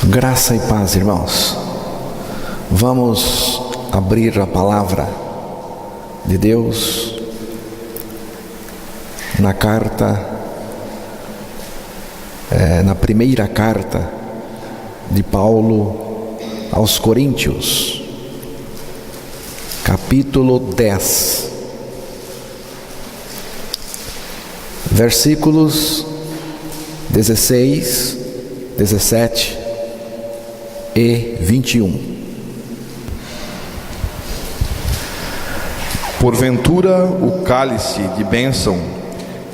Graça e paz, irmãos. Vamos abrir a palavra de Deus na primeira carta de Paulo aos Coríntios, capítulo 10, versículos 16, 17 e 21. Porventura o cálice de bênção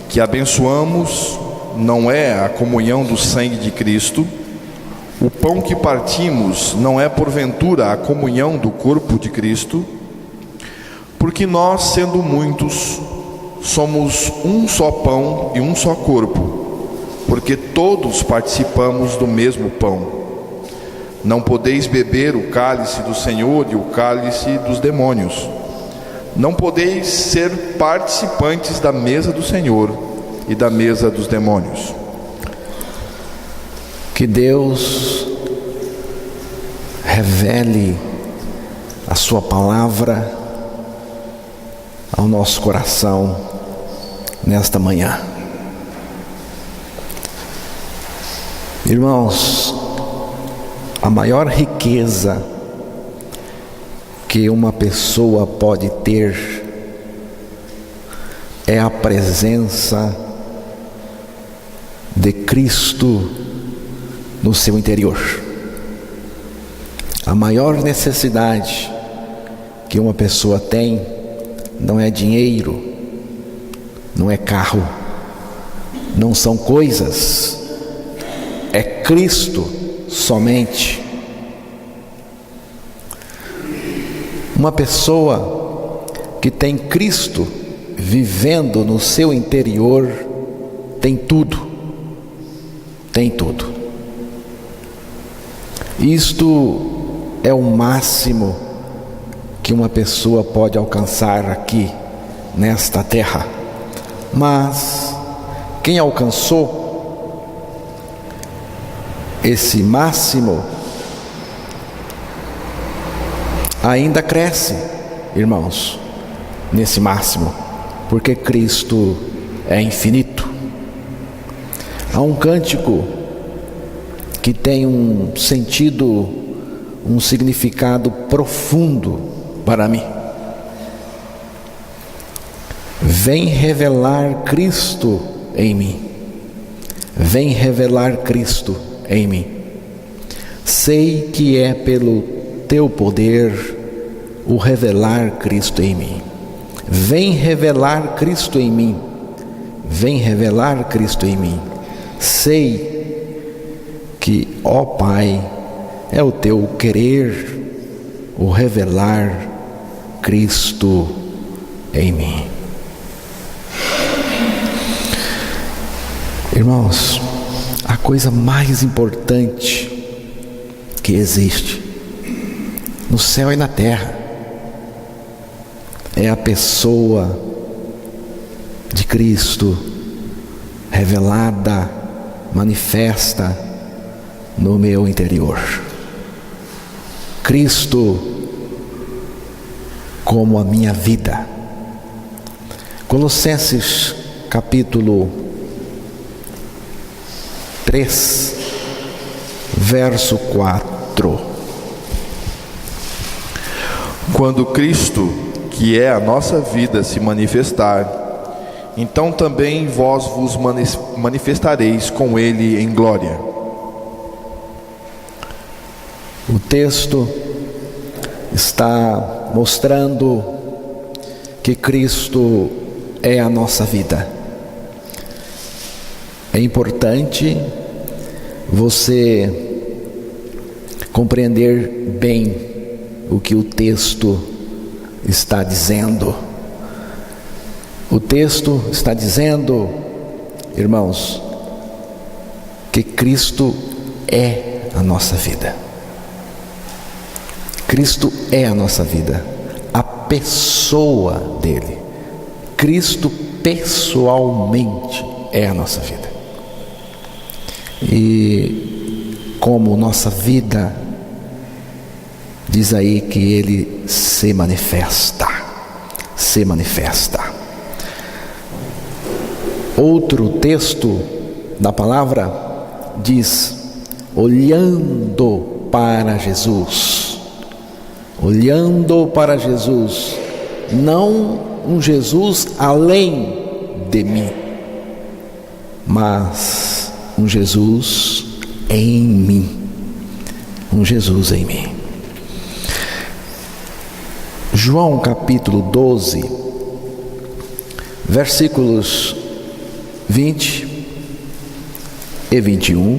que abençoamos não é a comunhão do sangue de Cristo? O pão que partimos não é porventura a comunhão do corpo de Cristo? Porque nós, sendo muitos, somos um só pão e um só corpo, porque todos participamos do mesmo pão. Não podeis beber o cálice do Senhor e o cálice dos demônios. Não podeis ser participantes da mesa do Senhor e da mesa dos demônios. Que Deus revele a sua palavra ao nosso coração nesta manhã. Irmãos, a maior riqueza que uma pessoa pode ter é a presença de Cristo no seu interior. A maior necessidade que uma pessoa tem não é dinheiro, não é carro, não são coisas, é Cristo somente. Uma pessoa que tem Cristo vivendo no seu interior tem tudo, tem tudo. Isto é o máximo que uma pessoa pode alcançar aqui nesta terra. Mas quem alcançou esse máximo ainda cresce, irmãos, nesse máximo, porque Cristo é infinito. Há um cântico que tem um sentido, um significado profundo para mim. Vem revelar Cristo em mim. Vem revelar Cristo em mim. Sei que é pelo teu poder o revelar Cristo em mim. Vem revelar Cristo em mim. Vem revelar Cristo em mim. Sei que, ó Pai, é o teu querer o revelar Cristo em mim. Irmãos, a coisa mais importante que existe no céu e na terra é a pessoa de Cristo revelada, manifesta no meu interior. Cristo como a minha vida. Colossenses capítulo 3, verso 4. Quando Cristo, que é a nossa vida, se manifestar, então também vós vos manifestareis com Ele em glória. O texto está mostrando que Cristo é a nossa vida. É importante você compreender bem o que o texto está dizendo. O texto está dizendo, irmãos, que Cristo é a nossa vida. Cristo é a nossa vida, a pessoa dele. Cristo pessoalmente é a nossa vida. E como nossa vida, diz aí que Ele se manifesta. Se manifesta. Outro texto da palavra diz: olhando para Jesus. Olhando para Jesus. Não um Jesus além de mim, mas um Jesus em mim. Um Jesus em mim. João capítulo 12, versículos 20 e 21.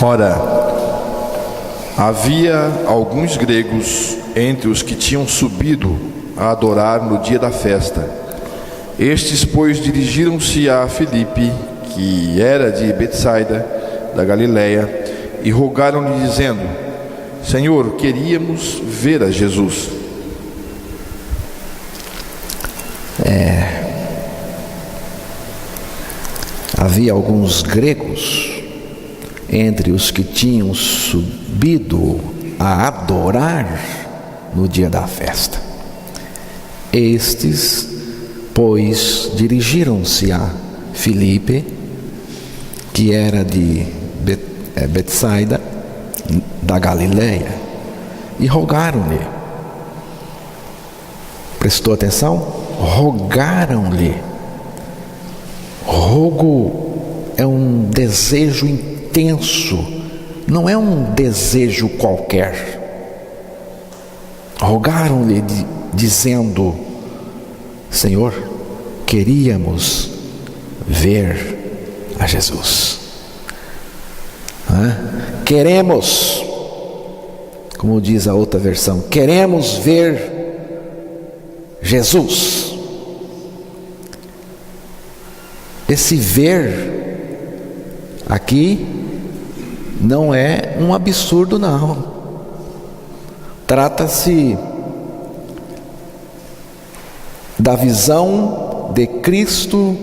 Ora, havia alguns gregos entre os que tinham subido a adorar no dia da festa. Estes, pois, dirigiram-se a Filipe, que era de Betsaida, da Galiléia, e rogaram-lhe, dizendo: Senhor, queríamos ver a Jesus. Havia alguns gregos entre os que tinham subido a adorar no dia da festa. Estes, pois, dirigiram-se a Filipe, que era de Betsaida, da Galiléia, e rogaram-lhe. Prestou atenção? Rogaram-lhe. Rogo é um desejo intenso, não é um desejo qualquer. Rogaram-lhe dizendo: Senhor, queríamos ver a Jesus. Queremos, como diz a outra versão, queremos ver Jesus. Esse ver aqui não é um absurdo, não. Trata-se da visão de Cristo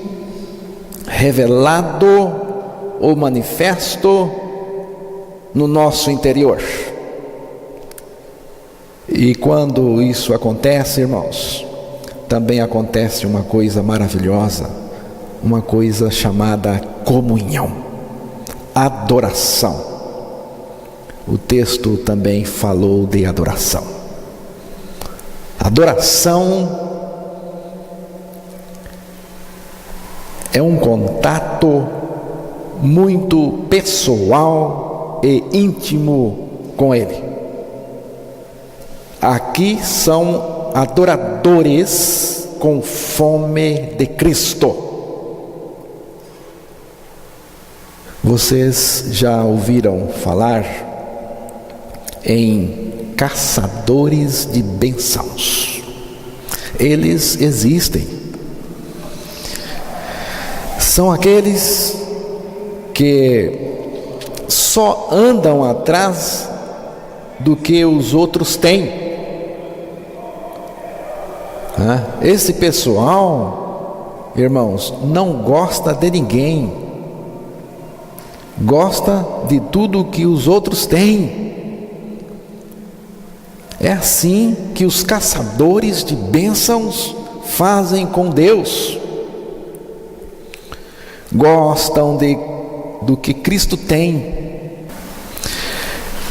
revelado ou manifesto no nosso interior. E quando isso acontece, irmãos, também acontece uma coisa maravilhosa, uma coisa chamada comunhão, adoração. O texto também falou de adoração. Adoração é um contato muito pessoal e íntimo com Ele. Aqui são adoradores com fome de Cristo. Vocês já ouviram falar em caçadores de bênçãos? Eles existem. São aqueles que só andam atrás do que os outros têm. Esse pessoal, irmãos, não gosta de ninguém. Gosta de tudo que os outros têm. É assim que os caçadores de bênçãos fazem com Deus. Gostam do que Cristo tem.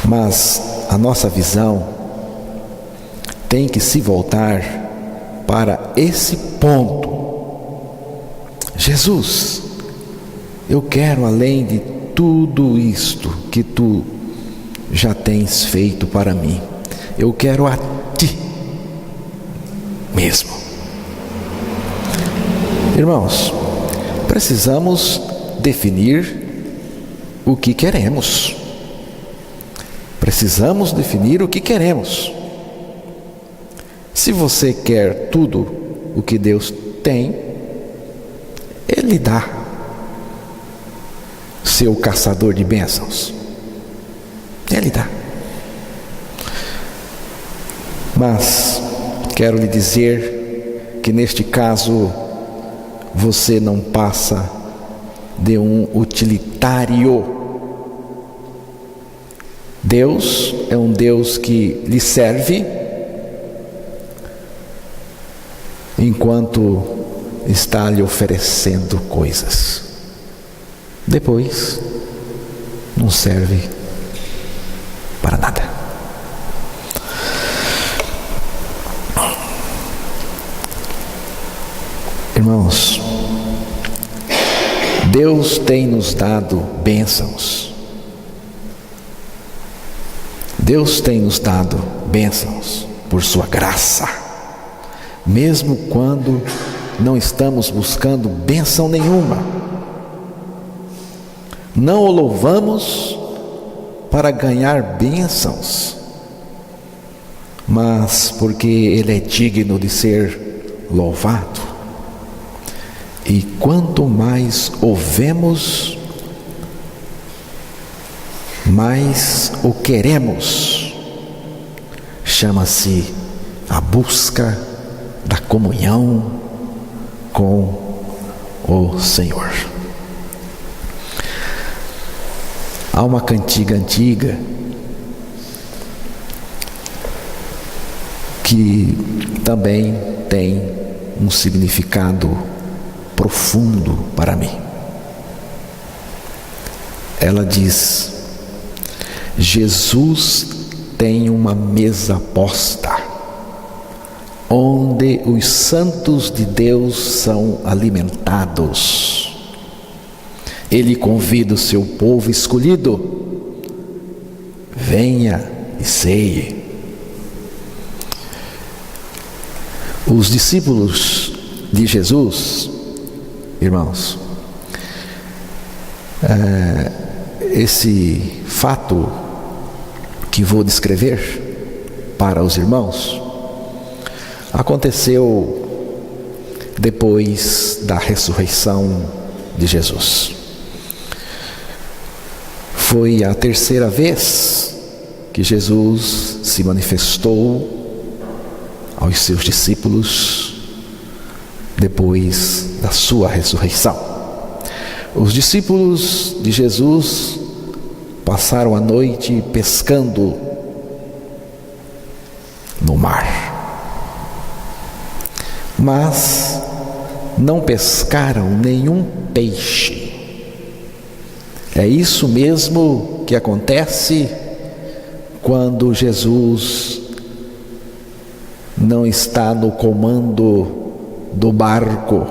Mas a nossa visão tem que se voltar para esse ponto. Jesus, eu quero, além de tudo isto que tu já tens feito para mim, eu quero a ti mesmo. Irmãos, precisamos definir o que queremos. Precisamos definir o que queremos. Se você quer tudo o que Deus tem, Ele dá. Seu caçador de bênçãos, Ele dá. Mas quero lhe dizer que neste caso você não passa de um utilitário. Deus é um Deus que lhe serve enquanto está lhe oferecendo coisas. Depois, não serve para nada. Irmãos, Deus tem nos dado bênçãos. Deus tem nos dado bênçãos por sua graça, mesmo quando não estamos buscando bênção nenhuma. Não o louvamos para ganhar bênçãos, mas porque Ele é digno de ser louvado. E quanto mais o vemos, mais o queremos. Chama-se a busca da comunhão com o Senhor. Há uma cantiga antiga que também tem um significado profundo para mim. Ela diz: Jesus tem uma mesa posta, onde os santos de Deus são alimentados. Ele convida o seu povo escolhido: venha e ceie. Os discípulos de Jesus, irmãos, esse fato que vou descrever para os irmãos aconteceu depois da ressurreição de Jesus. Foi a terceira vez que Jesus se manifestou aos seus discípulos depois da sua ressurreição. Os discípulos de Jesus passaram a noite pescando no mar, mas não pescaram nenhum peixe. É isso mesmo que acontece quando Jesus não está no comando do barco,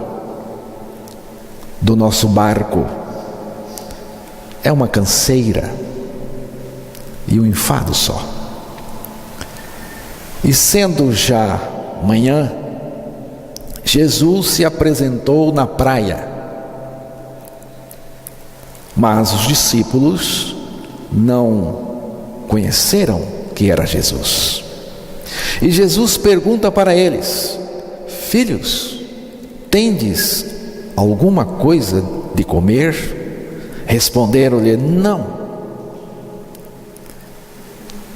do nosso barco. É uma canseira e um enfado só. E sendo já manhã, Jesus se apresentou na praia, mas os discípulos não conheceram que era Jesus. E Jesus pergunta para eles: filhos, tendes alguma coisa de comer? Responderam-lhe: não.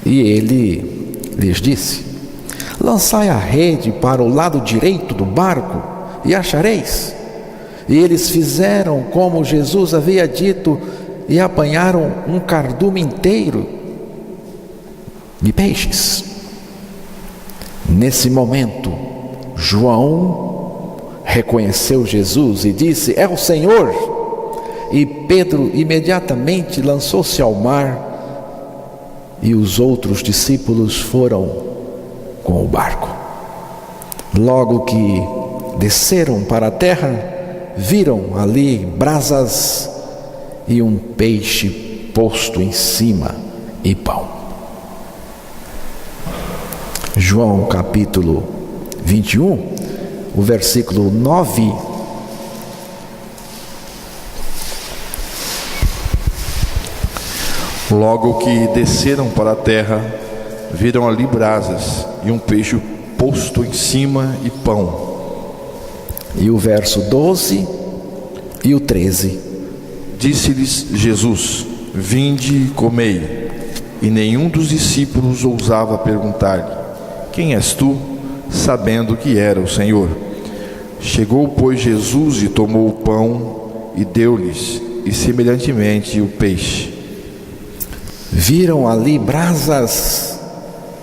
E ele lhes disse: lançai a rede para o lado direito do barco e achareis. E eles fizeram como Jesus havia dito e apanharam um cardume inteiro de peixes. Nesse momento, João reconheceu Jesus e disse: é o Senhor. E Pedro imediatamente lançou-se ao mar, e os outros discípulos foram com o barco. Logo que desceram para a terra, viram ali brasas e um peixe posto em cima e pão. João capítulo 21, o versículo 9. Logo que desceram para a terra, viram ali brasas e um peixe posto em cima e pão. E o verso 12 e o 13. Disse-lhes Jesus: vinde e comei. E nenhum dos discípulos ousava perguntar-lhe: quem és tu? Sabendo que era o Senhor. Chegou, pois, Jesus e tomou o pão e deu-lhes, e semelhantemente o peixe. Viram ali brasas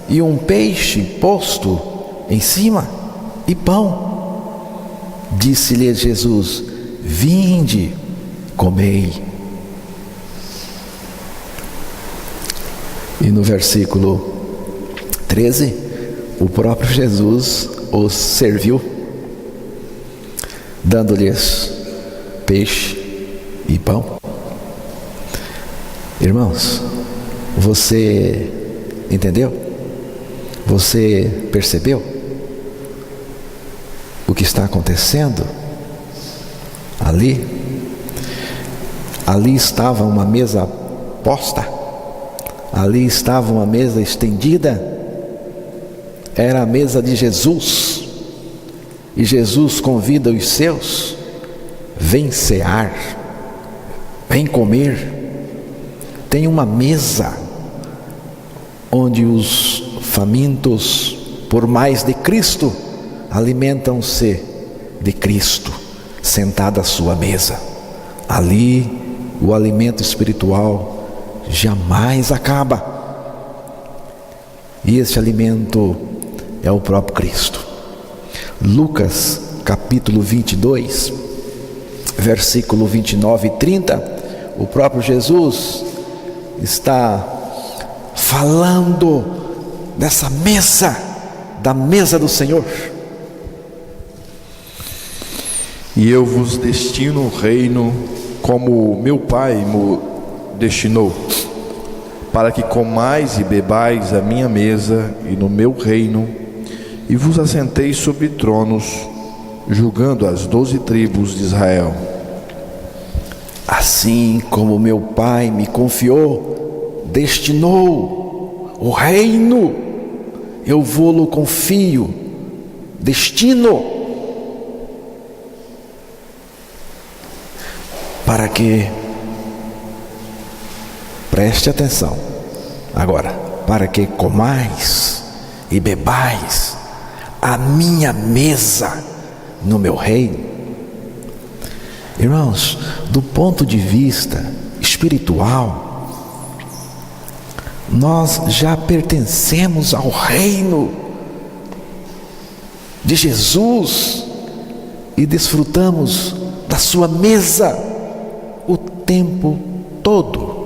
e um peixe posto em cima e pão. Disse-lhe Jesus: vinde, comei. E no versículo 13, o próprio Jesus os serviu, dando-lhes peixe e pão. Irmãos, você entendeu? Você percebeu o que está acontecendo ali? Ali estava uma mesa posta, ali estava uma mesa estendida, era a mesa de Jesus, e Jesus convida os seus: vem cear, vem comer. Tem uma mesa onde os famintos por mais de Cristo alimentam-se de Cristo, sentado à sua mesa. Ali o alimento espiritual jamais acaba, e esse alimento é o próprio Cristo. Lucas capítulo 22, versículo 29 e 30, o próprio Jesus está falando dessa mesa, da mesa do Senhor. E eu vos destino o reino como meu Pai me destinou, para que comais e bebais a minha mesa e no meu reino, e vos assenteis sobre tronos, julgando as 12 tribos de Israel. Assim como meu Pai me confiou, destinou o reino, eu vou-lo confio, destino, para que, preste atenção agora, para que comais e bebais a minha mesa no meu reino. Irmãos, do ponto de vista espiritual, nós já pertencemos ao reino de Jesus e desfrutamos da sua mesa o tempo todo.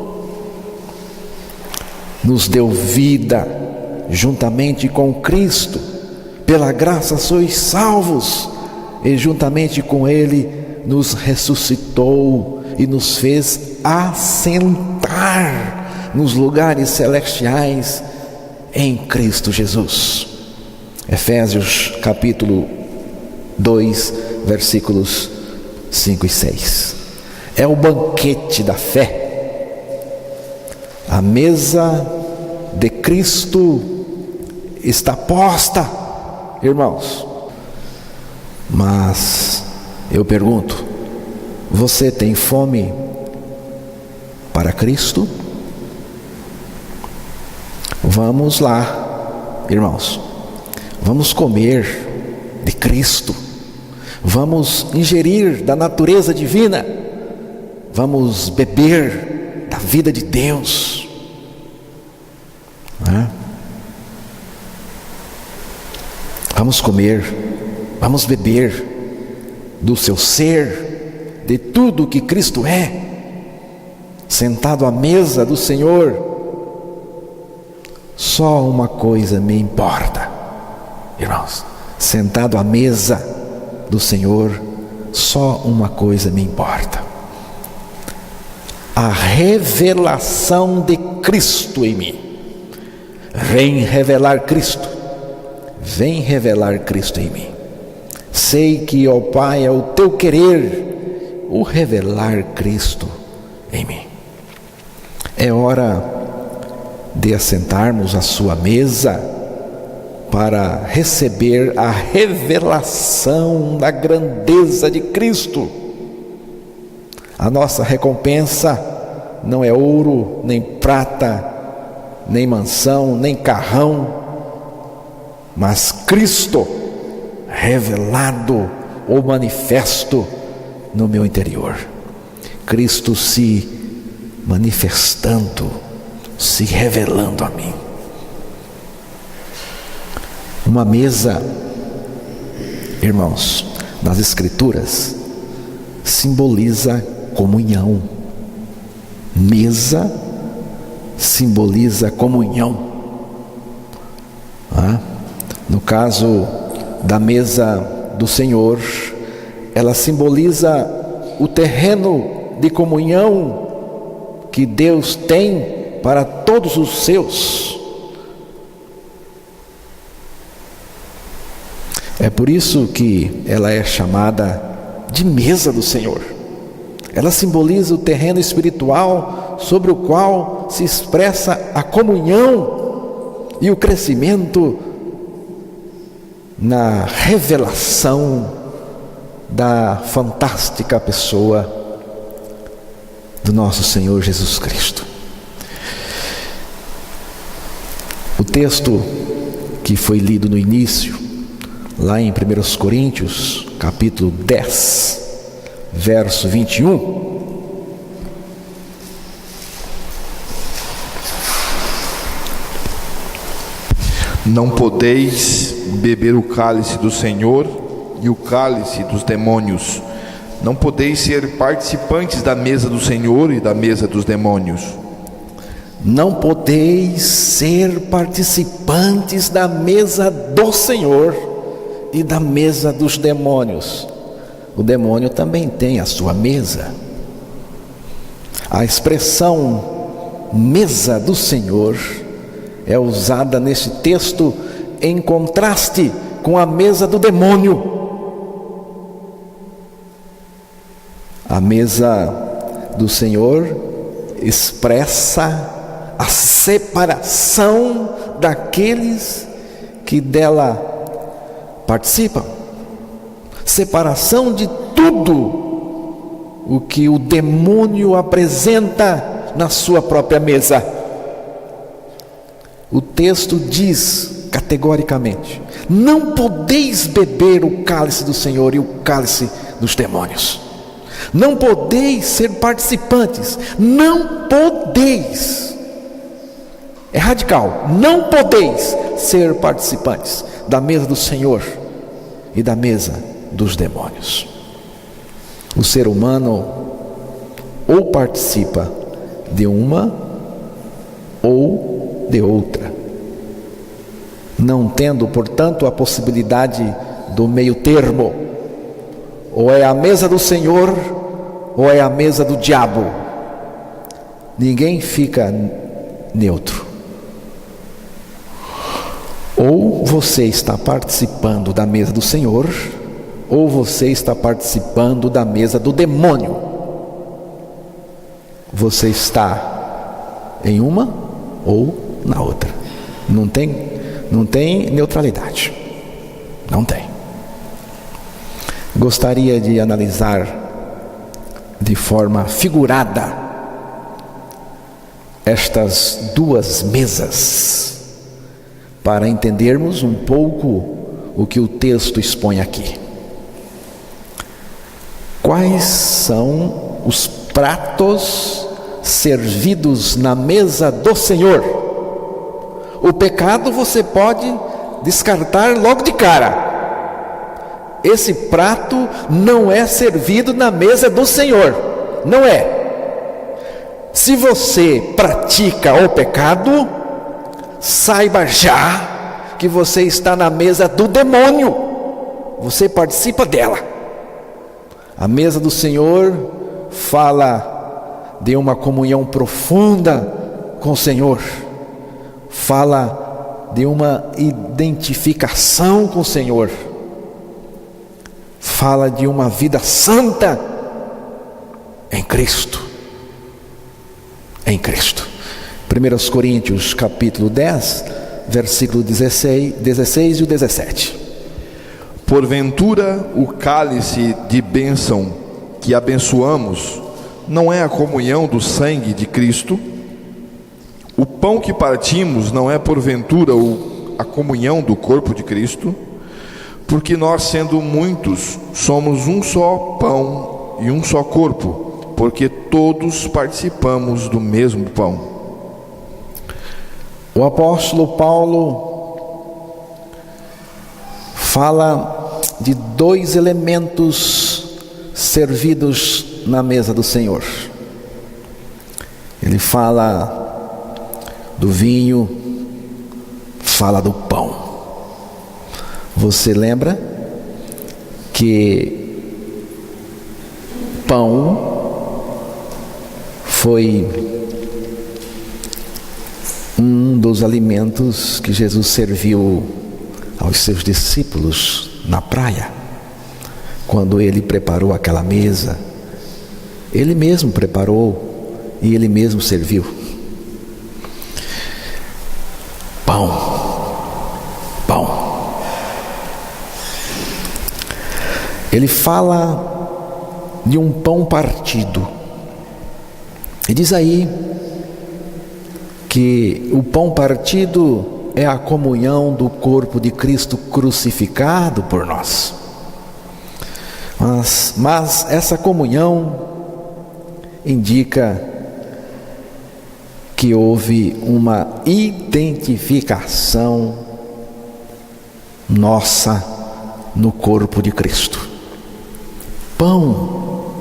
Nos deu vida juntamente com Cristo, pela graça sois salvos, e juntamente com Ele nos ressuscitou e nos fez assentar nos lugares celestiais em Cristo Jesus. Efésios capítulo 2, versículos 5 e 6. É o banquete da fé. A mesa de Cristo está posta, irmãos. Mas eu pergunto: você tem fome para Cristo? Vamos lá, irmãos, vamos comer de Cristo, vamos ingerir da natureza divina, vamos beber da vida de Deus, vamos comer, vamos beber do seu ser, de tudo que Cristo é, sentado à mesa do Senhor. Só uma coisa me importa, irmãos, sentado à mesa do Senhor, só uma coisa me importa: a revelação de Cristo em mim. Vem revelar Cristo, vem revelar Cristo em mim. Sei que, ó Pai, é o teu querer o revelar Cristo em mim. É hora de assentarmos à sua mesa para receber a revelação da grandeza de Cristo. A nossa recompensa não é ouro, nem prata, nem mansão, nem carrão, mas Cristo revelado ou manifesto no meu interior. Cristo se manifestando, se revelando a mim. Uma mesa, irmãos, nas Escrituras, simboliza comunhão. Mesa simboliza comunhão. No caso da mesa do Senhor, ela simboliza o terreno de comunhão que Deus tem para todos os seus. É por isso que ela é chamada de mesa do Senhor. Ela simboliza o terreno espiritual sobre o qual se expressa a comunhão e o crescimento na revelação da fantástica pessoa do nosso Senhor Jesus Cristo. O texto que foi lido no início, lá em 1 Coríntios, capítulo 10, verso 21, não podeis beber o cálice do Senhor e o cálice dos demônios. Não podeis ser participantes da mesa do Senhor e da mesa dos demônios. Não podeis ser participantes da mesa do Senhor e da mesa dos demônios. O demônio também tem a sua mesa. A expressão mesa do Senhor é usada nesse texto em contraste com a mesa do demônio. A mesa do Senhor expressa a separação daqueles que dela participam, separação de tudo o que o demônio apresenta na sua própria mesa. O texto diz categoricamente: não podeis beber o cálice do Senhor e o cálice dos demônios. Não podeis ser participantes. Não podeis. É radical. Não podeis ser participantes da mesa do Senhor e da mesa dos demônios. O ser humano ou participa de uma ou de outra, não tendo, portanto, a possibilidade do meio termo. Ou é a mesa do Senhor ou é a mesa do diabo. Ninguém fica neutro. Ou você está participando da mesa do Senhor, ou você está participando da mesa do demônio. Você está em uma ou na outra. Não tem neutralidade. Não tem. Gostaria de analisar de forma figurada estas duas mesas, para entendermos um pouco o que o texto expõe aqui. Quais são os pratos servidos na mesa do Senhor? O pecado você pode descartar logo de cara. Esse prato não é servido na mesa do Senhor. Não é. Se você pratica o pecado, saiba já que você está na mesa do demônio. Você participa dela. A mesa do Senhor fala de uma comunhão profunda com o Senhor. Fala de uma identificação com o Senhor. Fala de uma vida santa em Cristo. Em Cristo. 1 Coríntios capítulo 10, versículo 16 e o 17. Porventura o cálice de bênção que abençoamos não é a comunhão do sangue de Cristo? O pão que partimos não é porventura a comunhão do corpo de Cristo? Porque nós, sendo muitos, somos um só pão e um só corpo, porque todos participamos do mesmo pão. O apóstolo Paulo fala de 2 elementos servidos na mesa do Senhor. Ele fala do vinho, fala do pão. Você lembra que pão foi um dos alimentos que Jesus serviu aos seus discípulos na praia, quando ele preparou aquela mesa. Ele mesmo preparou e ele mesmo serviu. Pão. Ele fala de um pão partido. E diz aí que o pão partido é a comunhão do corpo de Cristo crucificado por nós. Mas essa comunhão indica que houve uma identificação nossa no corpo de Cristo. Pão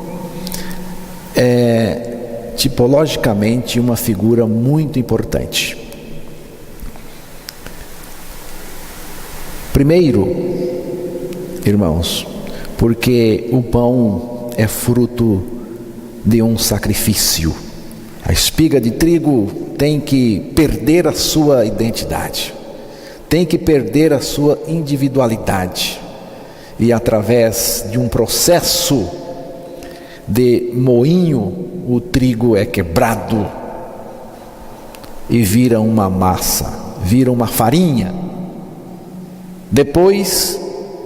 é tipologicamente uma figura muito importante. Primeiro, irmãos, porque o pão é fruto de um sacrifício. A espiga de trigo tem que perder a sua identidade, tem que perder a sua individualidade, e através de um processo de moinho, o trigo é quebrado e vira uma massa, vira uma farinha. Depois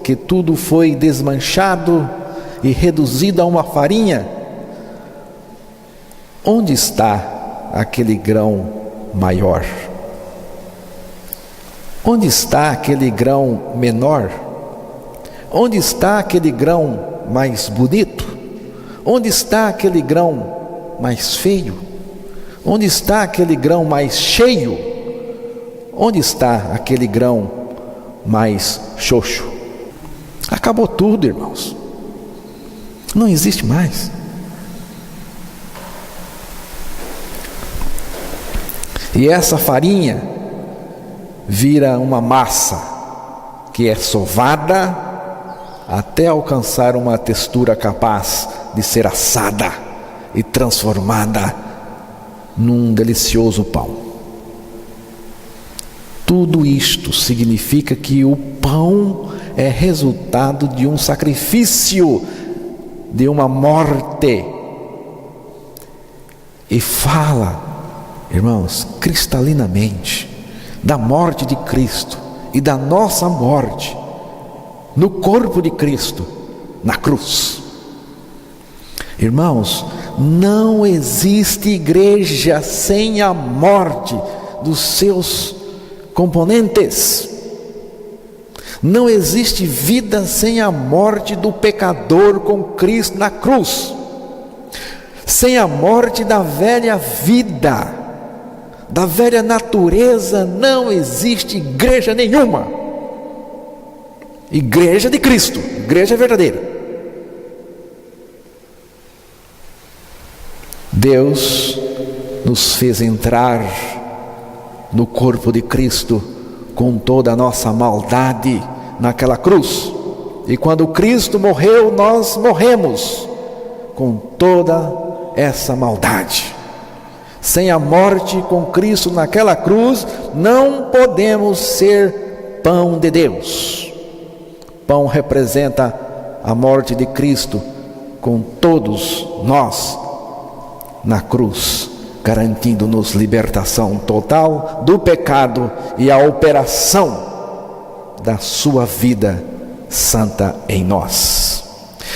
que tudo foi desmanchado e reduzido a uma farinha, onde está aquele grão maior? Onde está aquele grão menor? Onde está aquele grão mais bonito? Onde está aquele grão mais feio? Onde está aquele grão mais cheio? Onde está aquele grão mais xoxo? Acabou tudo, irmãos. Não existe mais. E essa farinha vira uma massa que é sovada até alcançar uma textura capaz de ser assada e transformada num delicioso pão. Tudo isto significa que o pão é resultado de um sacrifício, de uma morte. E fala, irmãos, cristalinamente da morte de Cristo e da nossa morte no corpo de Cristo, na cruz. Irmãos, não existe igreja sem a morte dos seus componentes. Não existe vida sem a morte do pecador com Cristo na cruz. Sem a morte da velha vida, da velha natureza, não existe igreja nenhuma. Igreja de Cristo, igreja verdadeira. Deus nos fez entrar no corpo de Cristo com toda a nossa maldade naquela cruz. E quando Cristo morreu, nós morremos com toda essa maldade. Sem a morte com Cristo naquela cruz, não podemos ser pão de Deus. Pão representa a morte de Cristo com todos nós na cruz, garantindo-nos libertação total do pecado e a operação da sua vida santa em nós.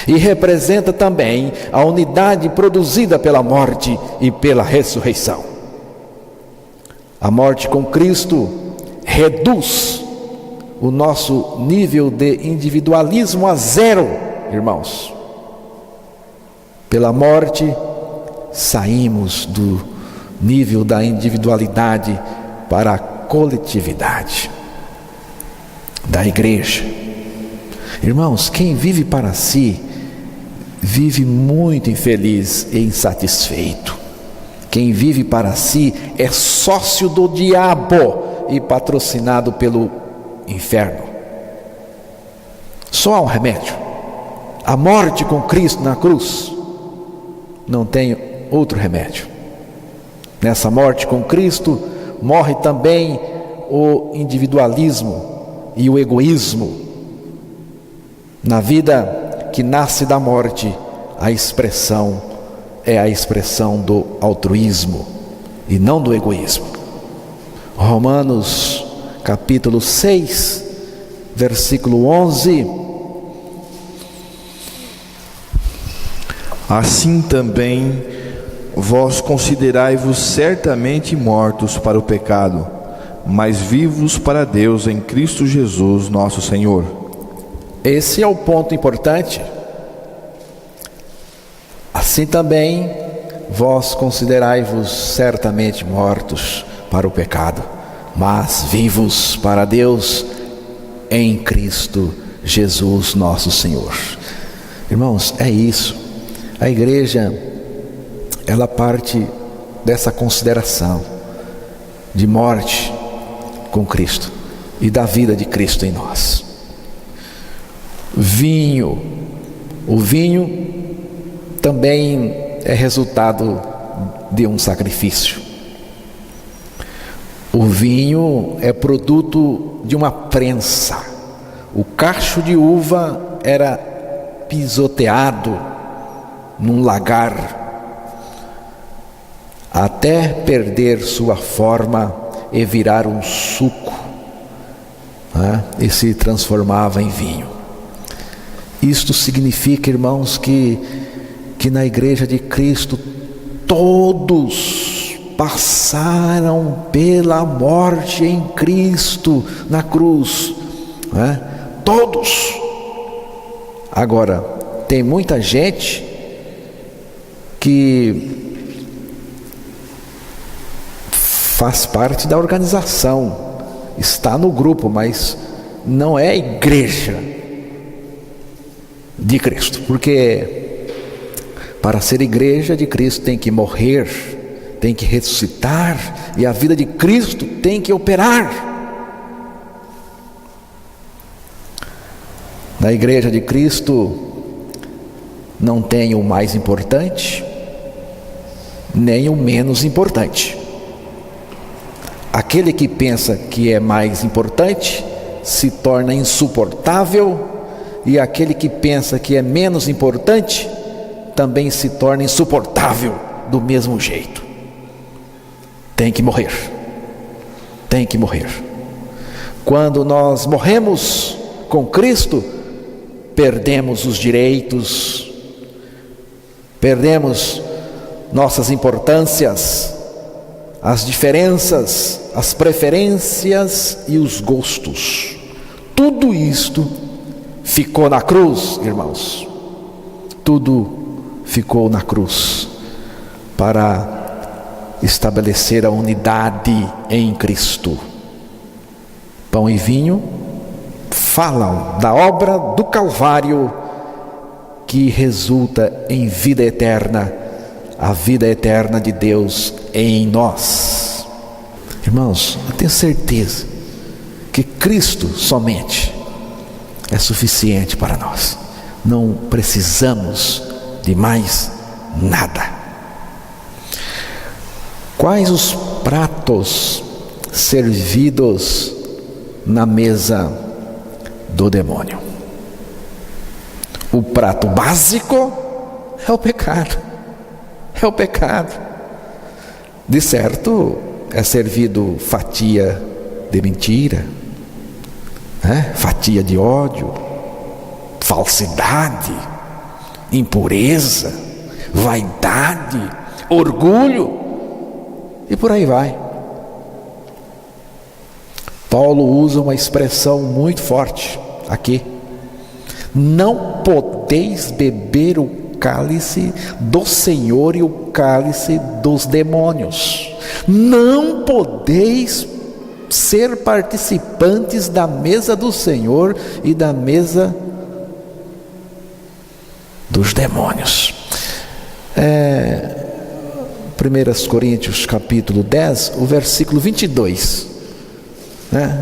E representa também a unidade produzida pela morte e pela ressurreição. A morte com Cristo reduz o nosso nível de individualismo a zero, irmãos. Pela morte saímos do nível da individualidade para a coletividade da igreja. Irmãos, quem vive para si, vive muito infeliz e insatisfeito. Quem vive para si é sócio do diabo e patrocinado pelo inferno. Só há um remédio: a morte com Cristo na cruz. Não tem outro remédio. Nessa morte com Cristo morre também o individualismo e o egoísmo. Na vida que nasce da morte, a expressão é a expressão do altruísmo e não do egoísmo. Romanos capítulo 6, versículo 11. Assim também vós considerai-vos certamente mortos para o pecado, mas vivos para Deus em Cristo Jesus nosso Senhor. Esse é o ponto importante. Assim também vós considerai-vos certamente mortos para o pecado, mas vivos para Deus em Cristo Jesus nosso Senhor. Irmãos, é isso. A igreja, ela parte dessa consideração de morte com Cristo e da vida de Cristo em nós. O vinho também é resultado de um sacrifício. O vinho é produto de uma prensa. O cacho de uva era pisoteado num lagar até perder sua forma e virar um suco, e se transformava em vinho. Isto significa, irmãos, que na igreja de Cristo todos passaram pela morte em Cristo na cruz, todos. Agora, tem muita gente que faz parte da organização, está no grupo, mas não é igreja de Cristo, porque para ser igreja de Cristo tem que morrer, tem que ressuscitar, e a vida de Cristo tem que operar. Na igreja de Cristo não tem o mais importante, nem o menos importante. Aquele que pensa que é mais importante se torna insuportável, e aquele que pensa que é menos importante também se torna insuportável do mesmo jeito. Tem que morrer. Tem que morrer. Quando nós morremos com Cristo, perdemos os direitos, perdemos nossas importâncias, as diferenças, as preferências e os gostos. Tudo isto ficou na cruz, irmãos. Tudo ficou na cruz para estabelecer a unidade em Cristo. Pão e vinho falam da obra do Calvário, que resulta em vida eterna, a vida eterna de Deus em nós. Irmãos, eu tenho certeza que Cristo somente é suficiente para nós. Não precisamos de mais nada. Quais os pratos servidos na mesa do demônio? O prato básico é o pecado. É o pecado. De certo, é servido fatia de mentira, fatia de ódio, falsidade, impureza, vaidade, orgulho, e por aí vai. Paulo usa uma expressão muito forte aqui: não podeis beber o cálice do Senhor e o cálice dos demônios. Não podeis ser participantes da mesa do Senhor e da mesa dos demônios. 1 Coríntios capítulo 10, o versículo 22.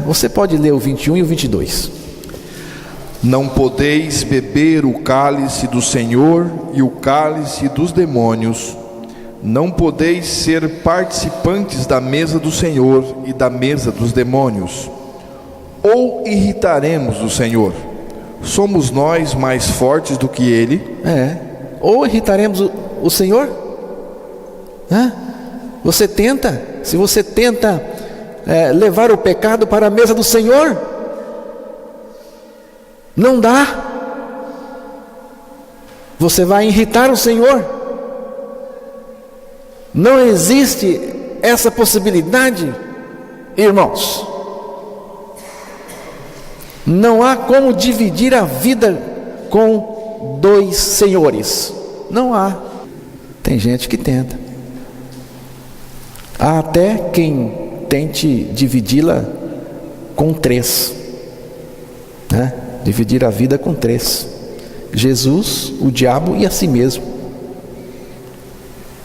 Você pode ler o 21 e o 22. Não podeis beber o cálice do Senhor e o cálice dos demônios. Não podeis ser participantes da mesa do Senhor e da mesa dos demônios. Ou irritaremos o Senhor? Somos nós mais fortes do que Ele? Ou irritaremos o Senhor? Você tenta, se você tenta levar o pecado para a mesa do Senhor, não dá. Você vai irritar o Senhor. Não existe essa possibilidade, irmãos. Não há como dividir a vida com dois senhores. Não há. Tem gente que tenta. Há até quem tente dividi-la com três, dividir a vida com três: Jesus, o diabo e a si mesmo.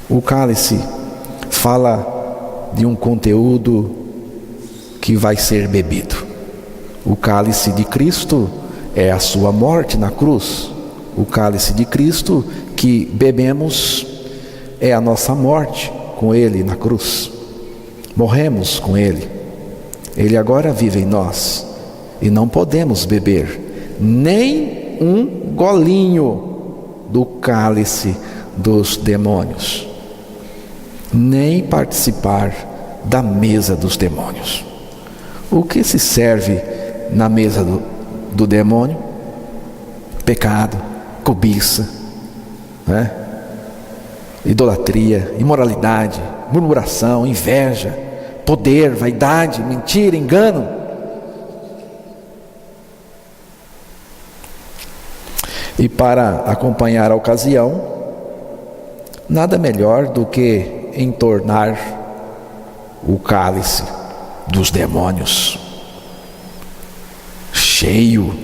O cálice fala de um conteúdo que vai ser bebido. O cálice de Cristo é a sua morte na cruz. O cálice de Cristo que bebemos é a nossa morte com Ele na cruz. Morremos com Ele. Ele agora vive em nós. E não podemos beber nem um golinho do cálice dos demônios, nem participar da mesa dos demônios. O que se serve na mesa do demônio? Pecado, cobiça, idolatria, imoralidade, murmuração, inveja, poder, vaidade, mentira, engano. E para acompanhar a ocasião, nada melhor do que entornar o cálice dos demônios, cheio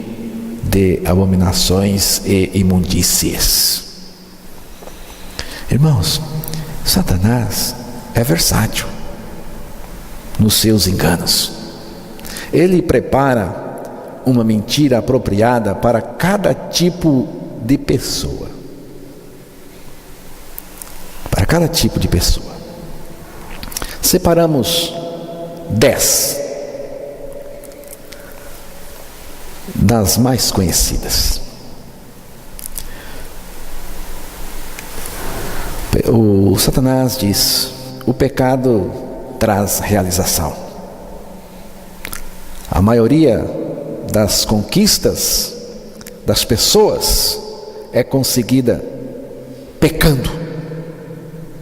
de abominações e imundícies. Irmãos, Satanás é versátil nos seus enganos. Ele prepara uma mentira apropriada para cada tipo de pessoa. Para cada tipo de pessoa. Separamos 10 das mais conhecidas. O Satanás diz: o pecado traz realização. A maioria das conquistas das pessoas é conseguida pecando.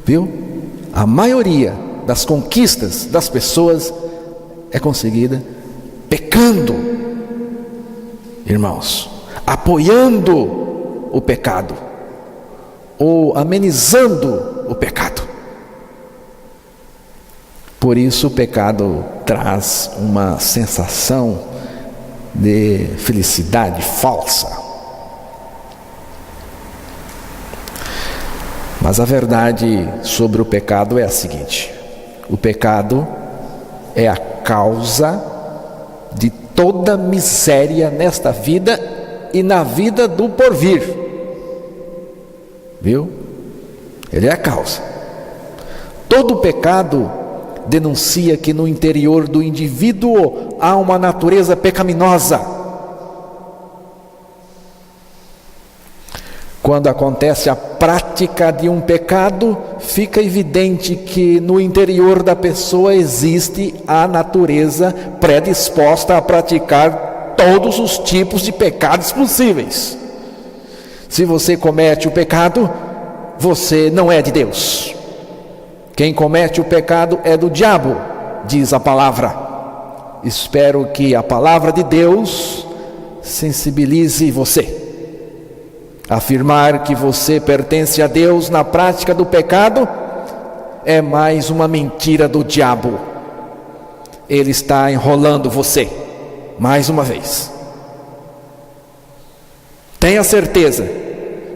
Viu? A maioria das conquistas das pessoas é conseguida pecando, irmãos, apoiando o pecado ou amenizando o pecado. Por isso o pecado traz uma sensação de felicidade falsa. Mas a verdade sobre o pecado é a seguinte: o pecado é a causa de toda miséria nesta vida e na vida do porvir. Viu? Ele é a causa. Todo pecado denuncia que no interior do indivíduo há uma natureza pecaminosa. Quando acontece a prática de um pecado, fica evidente que no interior da pessoa existe a natureza predisposta a praticar todos os tipos de pecados possíveis. Se você comete o pecado, você não é de Deus. Quem comete o pecado é do diabo, diz a palavra. Espero que a palavra de Deus sensibilize você. Afirmar que você pertence a Deus na prática do pecado é mais uma mentira do diabo. Ele está enrolando você, mais uma vez. Tenha certeza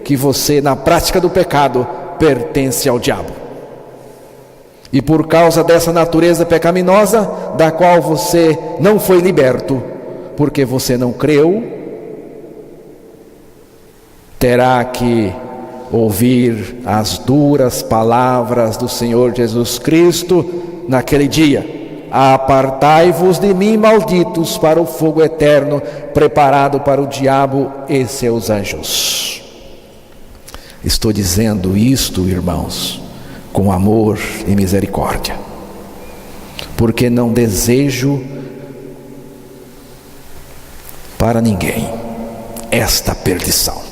que você, na prática do pecado, pertence ao diabo. E por causa dessa natureza pecaminosa, da qual você não foi liberto, porque você não creu, terá que ouvir as duras palavras do Senhor Jesus Cristo naquele dia: apartai-vos de mim, malditos, para o fogo eterno, preparado para o diabo e seus anjos. Estou dizendo isto, irmãos, com amor e misericórdia, porque não desejo para ninguém esta perdição.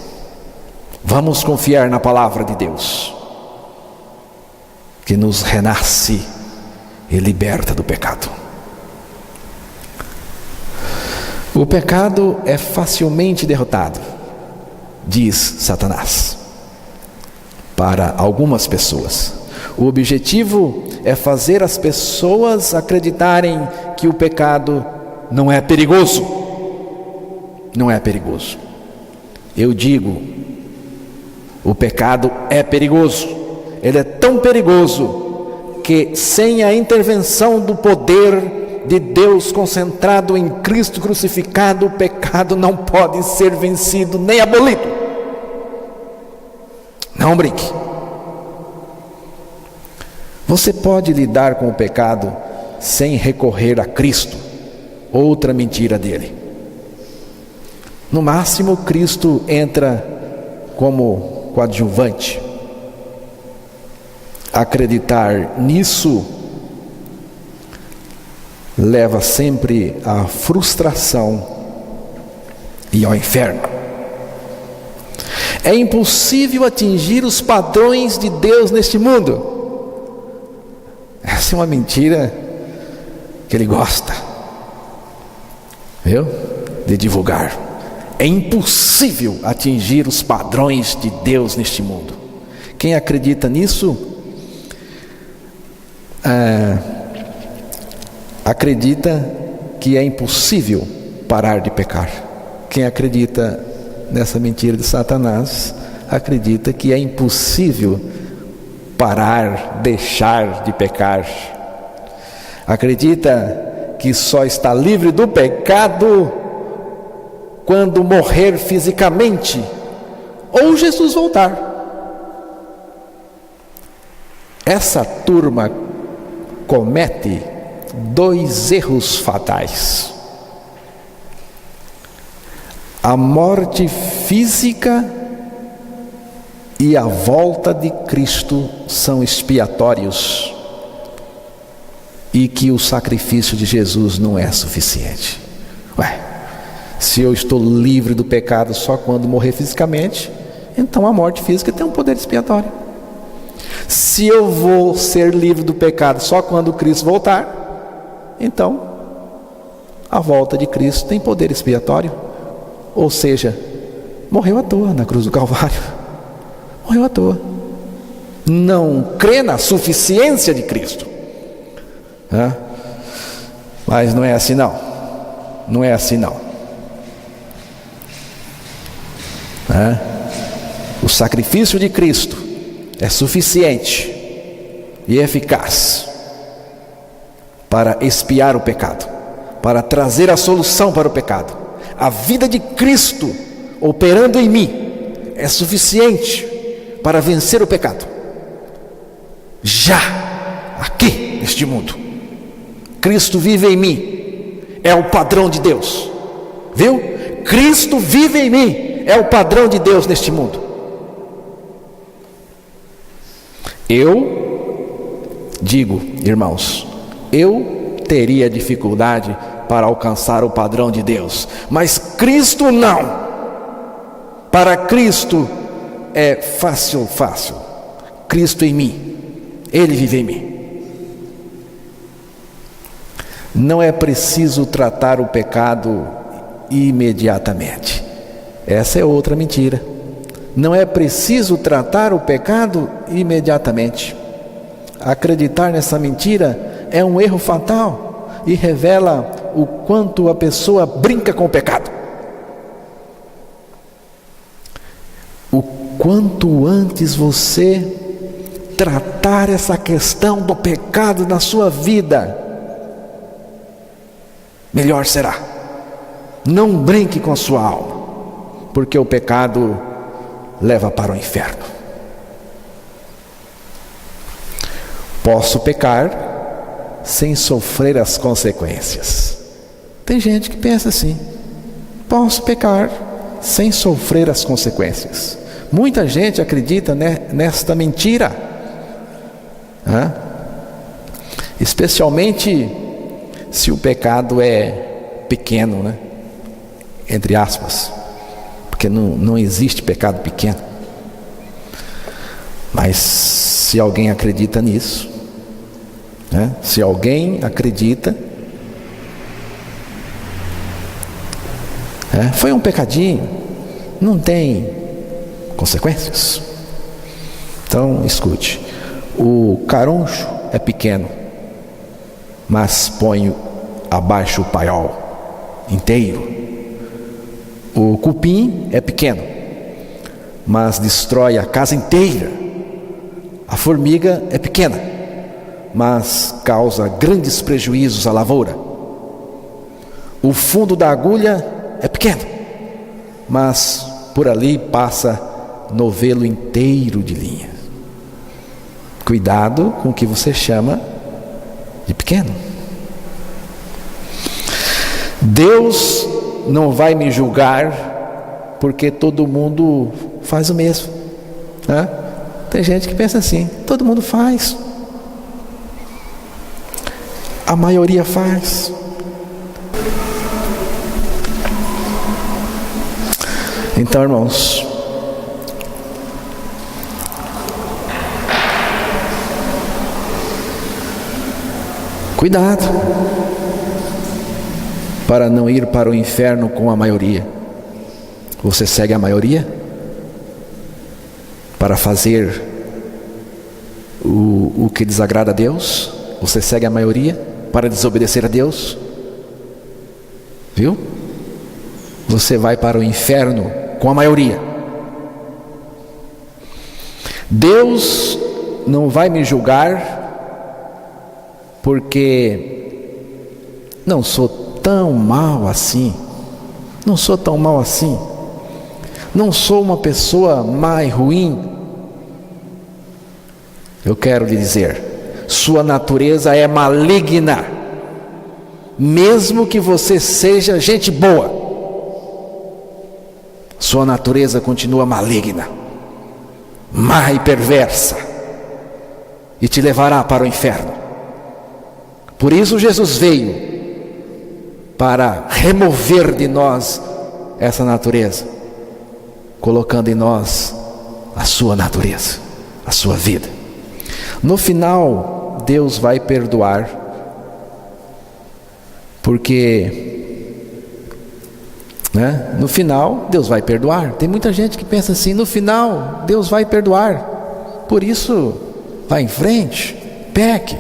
Vamos confiar na palavra de Deus, que nos renasce e liberta do pecado. O pecado é facilmente derrotado, diz Satanás, para algumas pessoas. O objetivo é fazer as pessoas acreditarem que o pecado não é perigoso. Não é perigoso. Eu digo, o pecado é perigoso. Ele é tão perigoso que, sem a intervenção do poder de Deus concentrado em Cristo crucificado, o pecado não pode ser vencido nem abolido. Não brinque. Você pode lidar com o pecado sem recorrer a Cristo, outra mentira dele. No máximo, Cristo entra como coadjuvante. Acreditar nisso leva sempre à frustração e ao inferno. É impossível atingir os padrões de Deus neste mundo. Essa é uma mentira que ele gosta, viu? De divulgar. É impossível atingir os padrões de Deus neste mundo. Quem acredita nisso, acredita que é impossível parar de pecar. Quem acredita nessa mentira de Satanás, acredita que é impossível parar, deixar de pecar. Acredita que só está livre do pecado quando morrer fisicamente ou Jesus voltar. Essa turma comete dois erros fatais: a morte física e a volta de Cristo são expiatórios, e que o sacrifício de Jesus não é suficiente. Se eu estou livre do pecado só quando morrer fisicamente, então a morte física tem um poder expiatório. Se eu vou ser livre do pecado só quando Cristo voltar, então a volta de Cristo tem poder expiatório. Ou seja, morreu à toa na cruz do Calvário. Morreu à toa. Não crê na suficiência de Cristo. Mas não é assim não. Não é assim não. O sacrifício de Cristo é suficiente e eficaz para expiar o pecado, para trazer a solução para o pecado. A vida de Cristo operando em mim é suficiente para vencer o pecado. Já aqui neste mundo, Cristo vive em mim, é o padrão de Deus. Viu? Cristo vive em mim, é o padrão de Deus neste mundo. Eu digo, irmãos, eu teria dificuldade para alcançar o padrão de Deus, mas Cristo não. Para Cristo é fácil. Cristo em mim, Ele vive em mim. Não é preciso tratar o pecado imediatamente. Essa é outra mentira. não é preciso tratar o pecado imediatamente. Acreditar nessa mentira é um erro fatal e revela o quanto a pessoa brinca com o pecado. O quanto antes você tratar essa questão do pecado na sua vida, melhor será. Não brinque com a sua alma, porque o pecado leva para o inferno. Posso pecar sem sofrer as consequências. Tem gente que pensa assim: posso pecar sem sofrer as consequências. Muita gente acredita nesta mentira, especialmente se o pecado é pequeno, entre aspas, porque não existe pecado pequeno. Mas se alguém acredita nisso, se alguém acredita, foi um pecadinho, não tem consequências. Então escute: o caruncho é pequeno, mas põe abaixo o paiol inteiro. O cupim é pequeno, mas destrói a casa inteira. A formiga é pequena, mas causa grandes prejuízos à lavoura. O fundo da agulha é pequeno, mas por ali passa novelo inteiro de linha. Cuidado com o que você chama de pequeno. Deus não vai me julgar porque todo mundo faz o mesmo. Tem gente que pensa assim: todo mundo faz, a maioria faz. Então, irmãos, cuidado para não ir para o inferno com a maioria. Você segue a maioria para fazer o que desagrada a Deus? Você segue a maioria para desobedecer a Deus? Viu? Você vai para o inferno com a maioria. Deus não vai me julgar porque não sou tão mal assim. Não sou tão mal assim. Não sou uma pessoa má e ruim. Eu quero lhe dizer: sua natureza é maligna, mesmo que você seja gente boa. Sua natureza continua maligna, má e perversa, e te levará para o inferno. Por isso Jesus veio, para remover de nós essa natureza, colocando em nós a sua natureza, a sua vida. No final, Deus vai perdoar, porque no final Deus vai perdoar. Tem muita gente que pensa assim: no final Deus vai perdoar, por isso vá em frente, peque.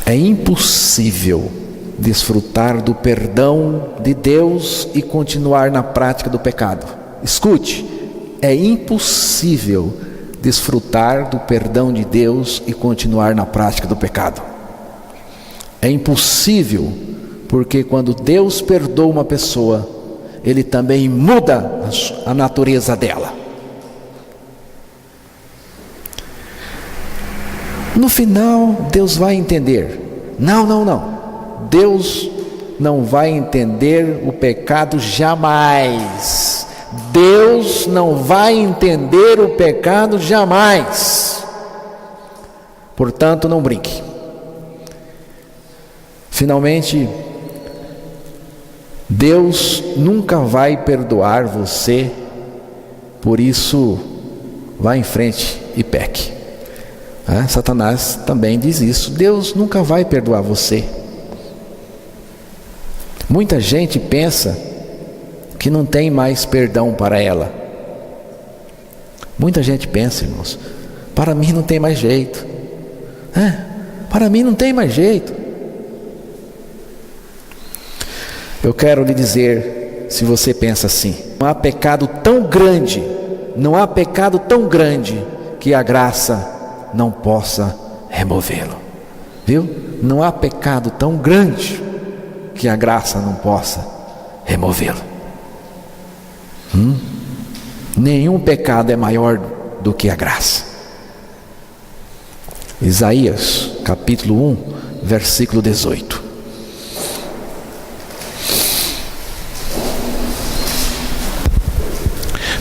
É impossível desfrutar do perdão de Deus e continuar na prática do pecado. Escute: é impossível desfrutar do perdão de Deus e continuar na prática do pecado. É impossível, porque quando Deus perdoa uma pessoa, Ele também muda a natureza dela. No final, Deus vai entender. Não. Deus não vai entender o pecado jamais. Deus não vai entender o pecado jamais. Portanto, não brinque. Finalmente, Deus nunca vai perdoar você, por isso, vá em frente e peque. Satanás também diz isso: Deus nunca vai perdoar você. Muita gente pensa que não tem mais perdão para ela. Muita gente pensa, irmãos, para mim não tem mais jeito. Para mim não tem mais jeito. Eu quero lhe dizer, se você pensa assim, não há pecado tão grande, que a graça não possa removê-lo. Viu? Não há pecado tão grande que a graça não possa removê-lo. Nenhum pecado é maior do que a graça. Isaías, capítulo 1, versículo 18.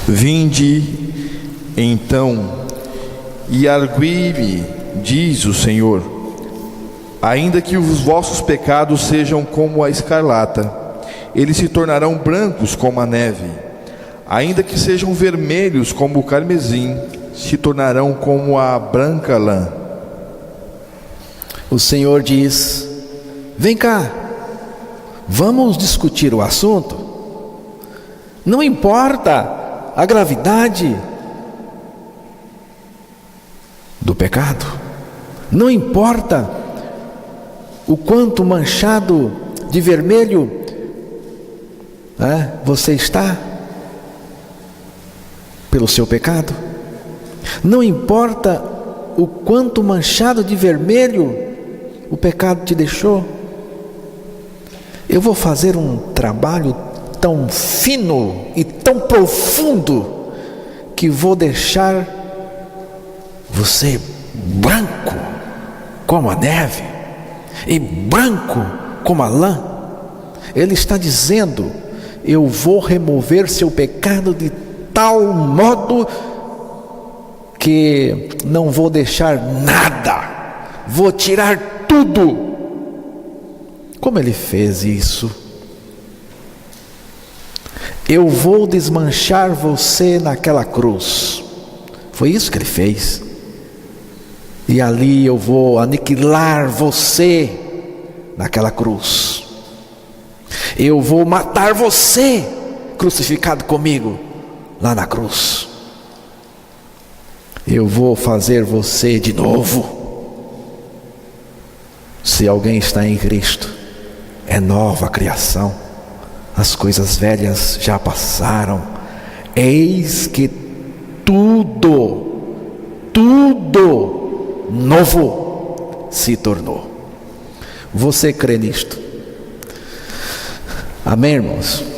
Vinde, então, e argui-me, diz o Senhor, ainda que os vossos pecados sejam como a escarlata, eles se tornarão brancos como a neve. Ainda que sejam vermelhos como o carmesim, se tornarão como a branca lã. O Senhor diz: vem cá, vamos discutir o assunto. Não importa a gravidade do pecado, não importa o quanto manchado de vermelho você está pelo seu pecado, não importa o quanto manchado de vermelho o pecado te deixou. Eu vou fazer um trabalho tão fino e tão profundo que vou deixar você branco como a neve e branco como a lã. Ele está dizendo: eu vou remover seu pecado de tal modo que não vou deixar nada, vou tirar tudo. Como ele fez isso? Eu vou desmanchar você naquela cruz. Foi isso que ele fez. E ali eu vou aniquilar você naquela cruz. Eu vou matar você crucificado comigo lá na cruz. Eu vou fazer você de novo. Se alguém está em Cristo, é nova criação. As coisas velhas já passaram, eis que tudo novo se tornou. Você crê nisto? Amém, irmãos?